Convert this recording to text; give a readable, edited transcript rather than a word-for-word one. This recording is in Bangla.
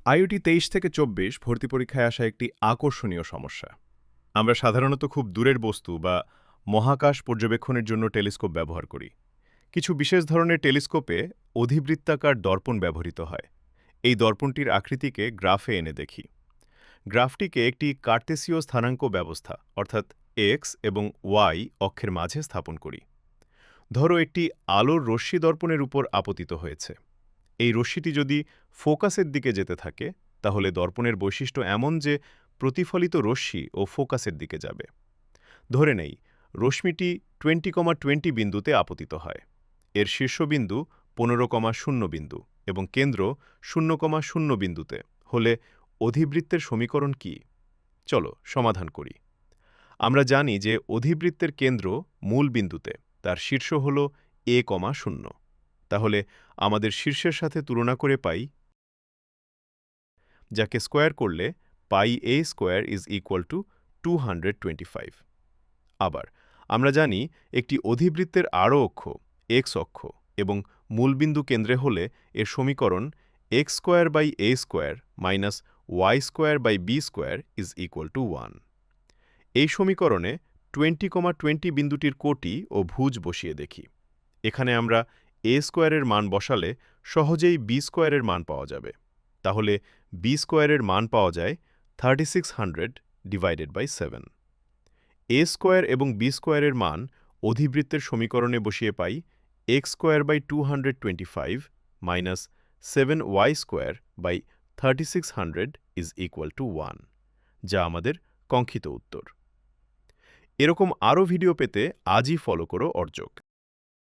আইওটি ২৩ থেকে ২৪ ভর্তি পরীক্ষায় আসা একটি আকর্ষণীয় সমস্যা। আমরা সাধারণত খুব দূরের বস্তু বা মহাকাশ পর্যবেক্ষণের জন্য টেলিস্কোপ ব্যবহার করি। কিছু বিশেষ ধরনের টেলিস্কোপে অধিবৃত্তাকার দর্পণ ব্যবহৃত হয়। এই দর্পণটির আকৃতিকে গ্রাফে এনে দেখি। গ্রাফটিকে একটি কার্তেসীয় স্থানাঙ্ক ব্যবস্থা অর্থাৎ এক্স এবং ওয়াই অক্ষের মাঝে স্থাপন করি। ধরো একটি আলোর রশ্মি দর্পণের উপর আপতিত হয়েছে। এই রশ্মিটি যদি ফোকাসের দিকে যেতে থাকে তাহলে দর্পণের বৈশিষ্ট্য এমন যে প্রতিফলিত রশ্মি ও ফোকাসের দিকে যাবে। ধরে নেই রশ্মিটি 20,20 বিন্দুতে আপতিত হয়। এর শীর্ষবিন্দু 15,0 বিন্দু এবং কেন্দ্র 0,0 বিন্দুতে হলে অধিবৃত্তের সমীকরণ কি? চলো সমাধান করি। আমরা জানি যে অধিবৃত্তের কেন্দ্র মূল বিন্দুতে, তার শীর্ষ হল a,0। তাহলে আমাদের শীর্ষের সাথে তুলনা করে পাই, যাকে স্কোয়ার করলে পাই a square is equal two 225। আবার আমরা জানি একটি অধিবৃত্তের আরও অক্ষ এক্স অক্ষ এবং মূলবিন্দু কেন্দ্রে হলে এর সমীকরণ x square by a square minus y square by b square is equal to 1। এই সমীকরণে 20,20 বিন্দুটির কোটি ও ভুজ বসিয়ে দেখি। এখানে আমরা a স্কোয়ারের মান বসালে সহজেই b স্কোয়ারের মান পাওয়া যাবে। তাহলে b স্কোয়ারের মান পাওয়া যায় 3600 ডিভাইডেড বাই 7। a স্কোয়ার এবং b স্কোয়ারের মান অধিবৃত্তের সমীকরণে বসিয়ে পাই x square by 225 minus 7y square by 3600 is equal to 1, যা আমাদের কাঙ্ক্ষিত উত্তর। এরকম আরও ভিডিও পেতে আজই ফলো করো অর্জক।